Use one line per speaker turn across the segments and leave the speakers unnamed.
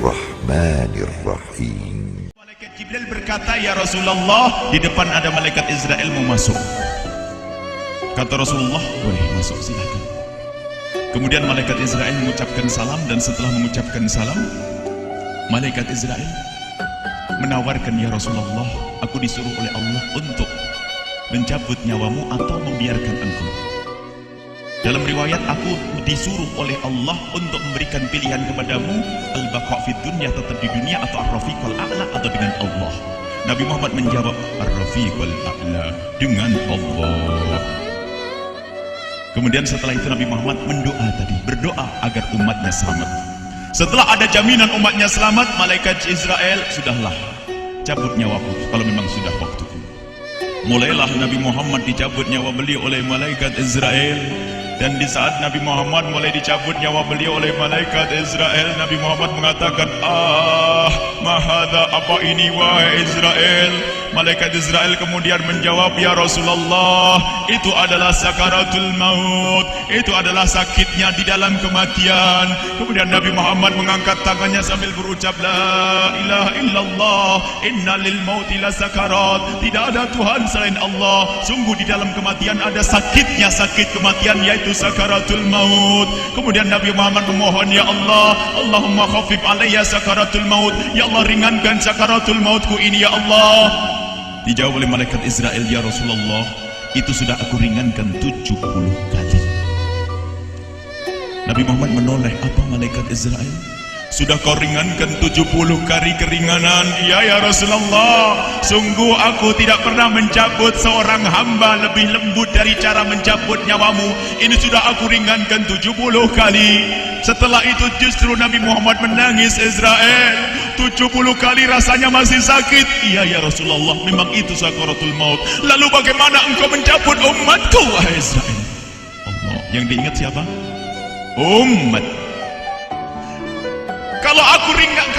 Bismillahirrahmanirrahim.
Malaikat Jibril berkata, "Ya Rasulullah, di depan ada malaikat Israel mau masuk." Kata Rasulullah, "Boleh masuk, silakan." Kemudian malaikat Israel mengucapkan salam, dan setelah mengucapkan salam, malaikat Israel menawarkan, "Ya Rasulullah, aku disuruh oleh Allah untuk mencabut nyawamu atau membiarkan engkau." Dalam riwayat, aku disuruh oleh Allah untuk memberikan pilihan kepadamu, al-baqa' fid dunya, tetap di dunia, atau ar-rafiqul a'la, atau dengan Allah. Nabi Muhammad menjawab, ar-rafiqul a'la, dengan Allah. Kemudian setelah itu Nabi Muhammad berdoa agar umatnya selamat. Setelah ada jaminan umatnya selamat, malaikat Israel, "Sudahlah, cabut nyawaku kalau memang sudah waktuku." Mulailah Nabi Muhammad dicabut nyawa beliau oleh malaikat Israel. Dan di saat Nabi Muhammad mulai dicabut nyawa beliau oleh malaikat Israel, Nabi Muhammad mengatakan, mahadha, apa ini wahai Israel? Malaikat Israel kemudian menjawab, "Ya Rasulullah, itu adalah sakaratul maut, itu adalah sakitnya di dalam kematian." Kemudian Nabi Muhammad mengangkat tangannya sambil berucap, "La ilaha illallah, inna lil mauti la sakarat." Tidak ada Tuhan selain Allah, sungguh di dalam kematian ada sakitnya, sakit kematian, yaitu sakaratul maut. Kemudian Nabi Muhammad memohon, "Ya Allah, Allahumma khafif alayya sakaratul maut." Ya Allah, ringankan sakaratul mautku ini, ya Allah. Dijawab oleh malaikat Israel, "Ya Rasulullah, itu sudah aku ringankan 70 kali." Nabi Muhammad menoleh, "Apa malaikat Israel? Sudah kau ringankan 70 kali keringanan?" "Iya ya Rasulullah, sungguh aku tidak pernah mencabut seorang hamba lebih lembut dari cara mencabut nyawamu. Ini sudah aku ringankan 70 kali. Setelah itu justru Nabi Muhammad menangis, "Israel, 70 kali rasanya masih sakit." "Iya ya Rasulullah, memang itu sakaratul maut." "Lalu bagaimana engkau mencabut umatku, wahai Israel?" Allah, yang diingat siapa? Umat.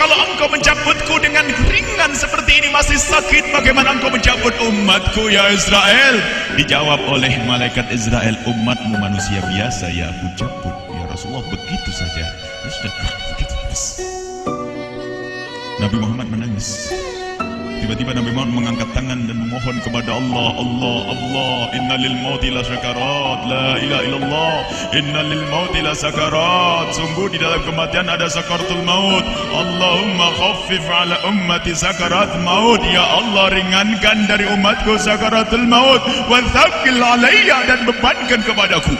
Kalau engkau mencabutku dengan ringan seperti ini masih sakit, bagaimana engkau mencabut umatku, ya Israel? Dijawab oleh malaikat Israel, "Umatmu manusia biasa, ya aku cabut." "Ya Rasulullah, begitu saja." Ya sudah, begitu. Nabi Muhammad menangis. Tiba-tiba Nabi Muhammad mengangkat tangan dan memohon kepada Allah, Allah, inna lil mauti la sakarat, la ilaha illallah, inna lil mauti la sakarat, sungguh di dalam kematian ada sakaratul maut. Allahumma khaffif ala ummati sakarat maut. Ya Allah, ringankan dari umatku sakaratul maut, wa thaqqil alayya, dan bebankan kepadaku.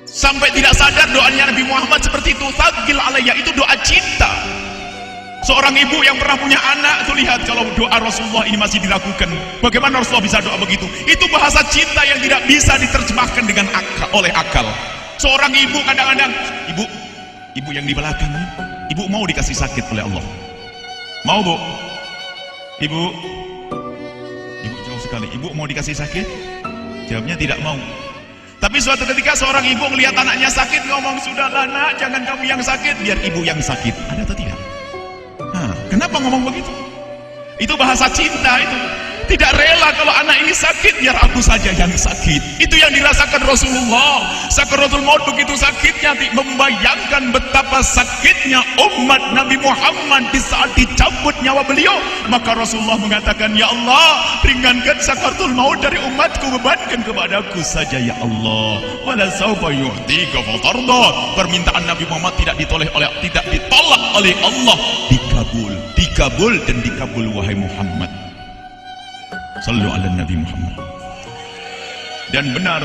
Sampai tidak sadar doanya Nabi Muhammad seperti itu. Thaqqil alayya itu doa cinta. Seorang ibu yang pernah punya anak, tuh lihat kalau doa Rasulullah ini masih dilakukan. Bagaimana Rasulullah bisa doa begitu? Itu bahasa cinta yang tidak bisa diterjemahkan dengan oleh akal. Seorang ibu kadang-kadang, ibu yang di belakang, ibu mau dikasih sakit oleh Allah? Mau, Bu? Ibu jauh sekali. Ibu mau dikasih sakit? Jawabnya tidak mau. Tapi suatu ketika seorang ibu melihat anaknya sakit, ngomong, "Sudahlah nak, jangan kamu yang sakit, biar ibu yang sakit." Ada atau tidak? Kenapa ngomong begitu? Itu bahasa cinta itu. Tidak rela kalau anak ini sakit, biar aku saja yang sakit. Itu yang dirasakan Rasulullah. Sakaratul maut begitu sakitnya, membayangkan betapa sakitnya umat Nabi Muhammad di saat dicabut nyawa beliau. Maka Rasulullah mengatakan, "Ya Allah, ringankan sakaratul maut dari umatku, bebankan kepadaku saja ya Allah. Wala sawfa yu'tika fatarda." Permintaan Nabi Muhammad tidak ditolak oleh Allah, dikabul dan dikabul, wahai Muhammad. Sallu ala Nabi Muhammad. Dan benar,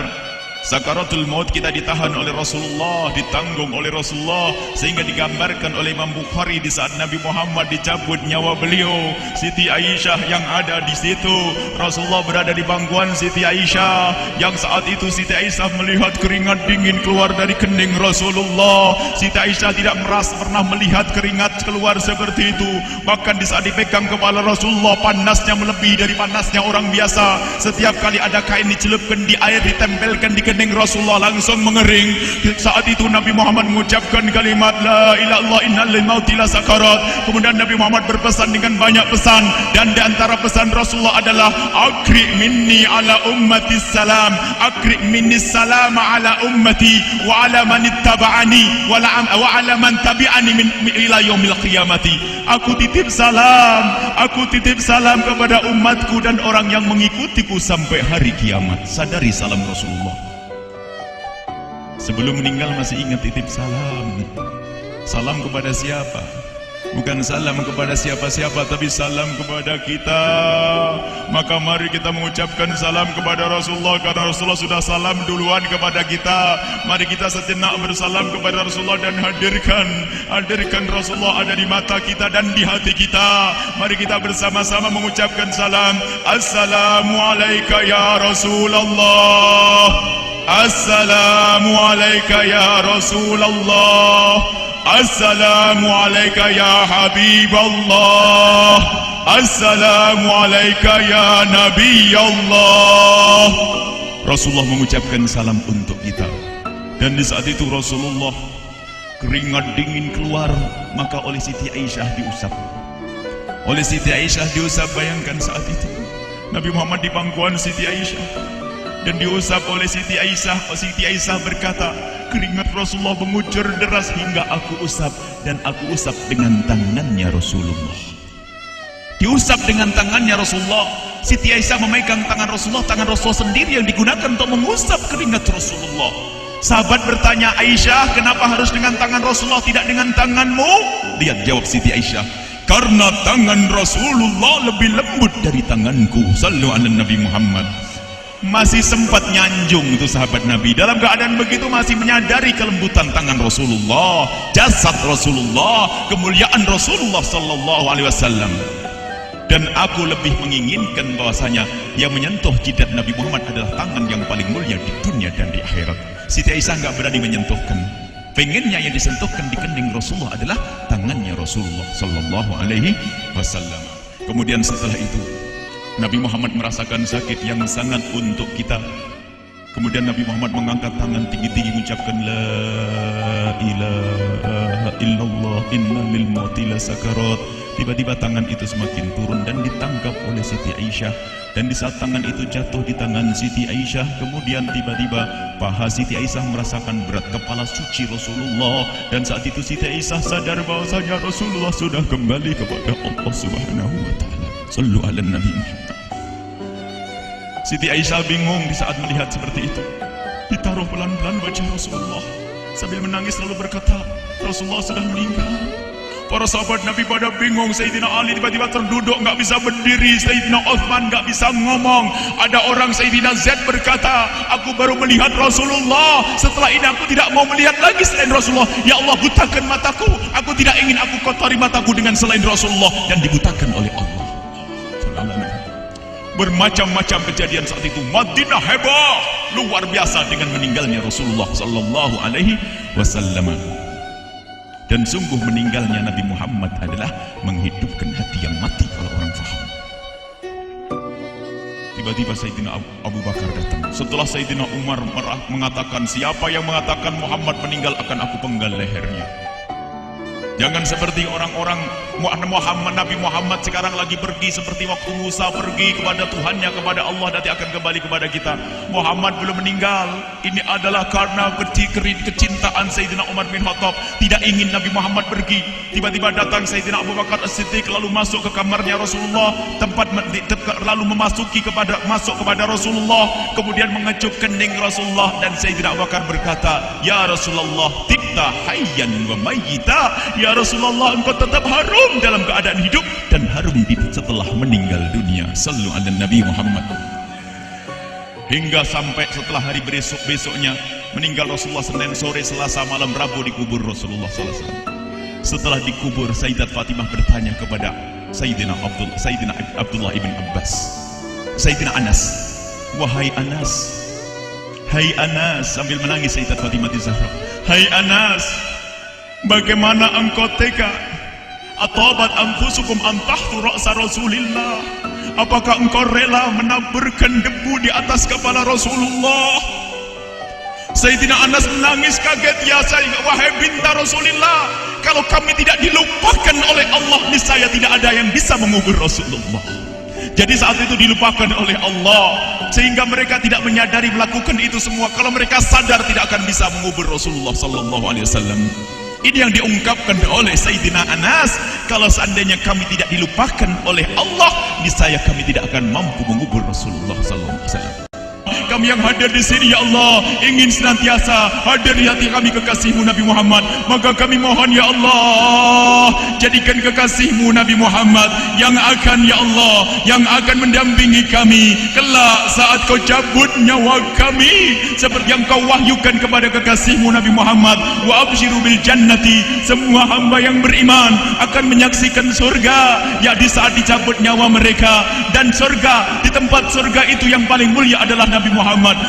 sakaratul maut kita ditahan oleh Rasulullah, ditanggung oleh Rasulullah, sehingga digambarkan oleh Imam Bukhari di saat Nabi Muhammad dicabut nyawa beliau, Siti Aisyah yang ada di situ. Rasulullah berada di pangkuan Siti Aisyah, yang saat itu Siti Aisyah melihat keringat dingin keluar dari kening Rasulullah. Siti Aisyah tidak pernah melihat keringat keluar seperti itu. Bahkan di saat dipegang kepala Rasulullah, panasnya melebihi dari panasnya orang biasa. Setiap kali ada kain dicelupkan di air, ditempelkan di kening kening Rasulullah langsung mengering. Saat itu Nabi Muhammad mengucapkan kalimat la ilaha illallah innal mauti lasakarat. Kemudian Nabi Muhammad berpesan dengan banyak pesan, dan di antara pesan Rasulullah adalah akri minni ala ummati salam, akri minni salam ala ummati wa ala man ittaba'ani wa ala man tabi'ani min ila yaumil qiyamati. Aku titip salam kepada umatku dan orang yang mengikutiku sampai hari kiamat. Sadari salam Rasulullah. Sebelum meninggal masih ingat titip salam. Salam kepada siapa? Bukan salam kepada siapa-siapa, tapi salam kepada kita. Maka mari kita mengucapkan salam kepada Rasulullah, karena Rasulullah sudah salam duluan kepada kita. Mari kita sejenak bersalam kepada Rasulullah dan hadirkan Rasulullah ada di mata kita dan di hati kita. Mari kita bersama-sama mengucapkan salam. Assalamualaikum ya Rasulullah. Assalamualaikum ya Rasulullah. Assalamualaikum ya Habiballah. Assalamualaikum ya Nabi Allah. Rasulullah mengucapkan salam untuk kita. Dan di saat itu Rasulullah keringat dingin keluar, maka oleh Siti Aisyah diusap. Bayangkan saat itu Nabi Muhammad di pangkuan Siti Aisyah dan diusap oleh Siti Aisyah. Siti Aisyah berkata, keringat Rasulullah mengucur deras hingga aku usap, dan aku usap dengan tangannya Rasulullah. Diusap dengan tangannya Rasulullah. Siti Aisyah memegang tangan Rasulullah sendiri yang digunakan untuk mengusap keringat Rasulullah. Sahabat bertanya, Aisyah, kenapa harus dengan tangan Rasulullah tidak dengan tanganmu? Lihat jawab Siti Aisyah, karena tangan Rasulullah lebih lembut dari tanganku. Sallu ala Nabi Muhammad. Masih sempat nyanjung itu sahabat Nabi. Dalam keadaan begitu masih menyadari kelembutan tangan Rasulullah, jasad Rasulullah, kemuliaan Rasulullah sallallahu alaihi wasallam. Dan aku lebih menginginkan bahwasanya yang menyentuh jidat Nabi Muhammad adalah tangan yang paling mulia di dunia dan di akhirat. Siti Aisyah enggak berani menyentuhkan. Pengennya yang disentuhkan di kening Rasulullah adalah tangannya Rasulullah sallallahu alaihi wasallam. Kemudian setelah itu Nabi Muhammad merasakan sakit yang sangat untuk kita. Kemudian Nabi Muhammad mengangkat tangan tinggi-tinggi mengucapkan la ilaha illallah inna lil mauti lasakarat. Tiba-tiba tangan itu semakin turun dan ditangkap oleh Siti Aisyah. Dan di saat tangan itu jatuh di tangan Siti Aisyah, kemudian tiba-tiba paha Siti Aisyah merasakan berat kepala suci Rasulullah. Dan saat itu Siti Aisyah sadar bahwasanya Rasulullah sudah kembali kepada Allah Subhanahu wa taala. Sallu ala Nabi Muhammad. Siti Aisyah bingung di saat melihat seperti itu. Ditaruh pelan-pelan wajah Rasulullah, sambil menangis lalu berkata, Rasulullah sudah meninggal. Para sahabat Nabi pada bingung. Sayyidina Ali tiba-tiba terduduk, nggak bisa berdiri. Sayyidina Uthman nggak bisa ngomong. Ada orang Sayyidina Zaid berkata, aku baru melihat Rasulullah. Setelah ini aku tidak mau melihat lagi selain Rasulullah. Ya Allah, butakan mataku. Aku tidak ingin aku kotori mataku dengan selain Rasulullah. Dan dibutakan oleh Allah. Bermacam-macam kejadian saat itu. Madinah heboh luar biasa dengan meninggalnya Rasulullah sallallahu alaihi wasallam. Dan sungguh meninggalnya Nabi Muhammad adalah menghidupkan hati yang mati kalau orang faham. Tiba-tiba Sayyidina Abu Bakar datang. Setelah Sayyidina Umar mengatakan, siapa yang mengatakan Muhammad meninggal akan aku penggal lehernya. Jangan seperti orang-orang Nabi Muhammad sekarang lagi pergi seperti waktu Musa pergi kepada Tuhannya, kepada Allah, nanti akan kembali kepada kita. Muhammad belum meninggal. Ini adalah karena kecintaan Sayyidina Umar bin Khattab, tidak ingin Nabi Muhammad pergi. Tiba-tiba datang Sayyidina Abu Bakar As-Siddiq lalu masuk ke kamarnya Rasulullah, lalu masuk kepada Rasulullah, kemudian mengecup kening Rasulullah. Dan Sayyidina Abu Bakar berkata, ya Rasulullah, tibta hayyan wa mayyita. Ya Rasulullah, engkau tetap harum dalam keadaan hidup dan harum setelah meninggal dunia. Sallu ala Nabi Muhammad. Hingga sampai setelah hari besoknya meninggal Rasulullah, Senin sore, Selasa malam, Rabu dikubur Rasulullah SAW. Setelah dikubur, Sayyidat Fatimah bertanya kepada Sayyidina Abdullah ibn Abbas, Sayyidina Anas, wahai Anas, hai Anas, sambil menangis Sayyidat Fatimah Zahra, hai Anas, bagaimana engkau tega? Atabat anfusukum an tahtu ra'sa Rasulillah. Apakah engkau rela menaburkan debu di atas kepala Rasulullah? Sayyidina Anas menangis kaget, ya wahai binta Rasulullah, kalau kami tidak dilupakan oleh Allah, niscaya tidak ada yang bisa mengubur Rasulullah. Jadi saat itu dilupakan oleh Allah, sehingga mereka tidak menyadari melakukan itu semua. Kalau mereka sadar, tidak akan bisa mengubur Rasulullah sallallahu alaihi wasallam. Ini yang diungkapkan oleh Sayyidina Anas, kalau seandainya kami tidak dilupakan oleh Allah, niscaya kami tidak akan mampu mengubur Rasulullah sallallahu alaihi wasallam. Kami yang hadir di sini, ya Allah, ingin senantiasa hadir di hati kami kekasih-Mu Nabi Muhammad. Maka kami mohon, ya Allah, jadikan kekasih-Mu Nabi Muhammad yang akan, ya Allah, yang akan mendampingi kami kelak saat Kau cabut nyawa kami, seperti yang Kau wahyukan kepada kekasih-Mu Nabi Muhammad. Wa abshiru bil jannati, semua hamba yang beriman akan menyaksikan surga, ya di saat dicabut nyawa mereka. Dan surga, di tempat surga itu yang paling mulia adalah Nabi Muhammad.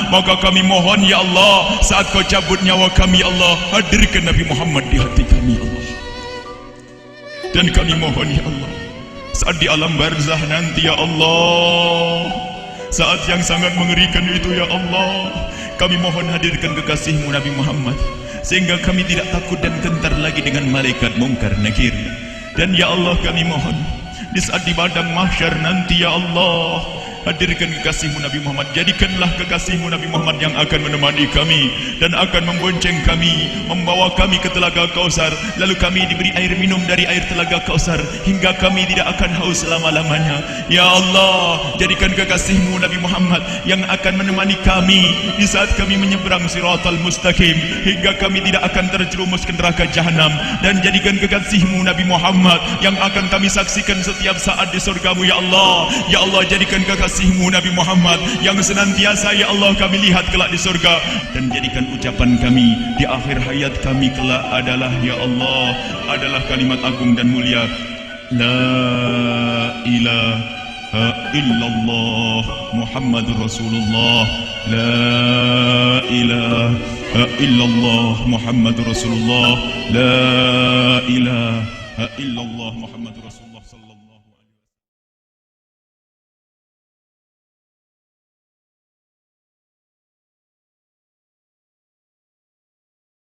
Maka kami mohon, ya Allah, saat Kau cabut nyawa kami, Allah, hadirkan Nabi Muhammad di hati kami, Allah. Dan kami mohon, ya Allah, saat di alam barzah nanti, ya Allah, saat yang sangat mengerikan itu, ya Allah, kami mohon hadirkan kekasih-Mu Nabi Muhammad, sehingga kami tidak takut dan gentar lagi dengan malaikat mungkar nakir. Dan ya Allah, kami mohon di saat di padang mahsyar nanti, ya Allah, hadirkan kekasih-Mu Nabi Muhammad. Jadikanlah kekasih-Mu Nabi Muhammad yang akan menemani kami dan akan membonceng kami, membawa kami ke telaga Kausar. Lalu kami diberi air minum dari air telaga Kausar hingga kami tidak akan haus selama-lamanya. Ya Allah, jadikan kekasih-Mu Nabi Muhammad yang akan menemani kami di saat kami menyeberang Siratal Mustaqim hingga kami tidak akan terjerumus ke neraka Jahanam. Dan jadikan kekasih-Mu Nabi Muhammad yang akan kami saksikan setiap saat di surga-Mu, ya Allah. Ya Allah, jadikan kekasih-Mu Nabi Muhammad yang senantiasa, ya Allah, kami lihat kelak di surga. Dan jadikan ucapan kami di akhir hayat kami kelak adalah, ya Allah, adalah kalimat agung dan mulia, la ilaha illallah Muhammadur Rasulullah, la ilaha illallah Muhammadur Rasulullah, la ilaha illallah Muhammadur Rasulullah.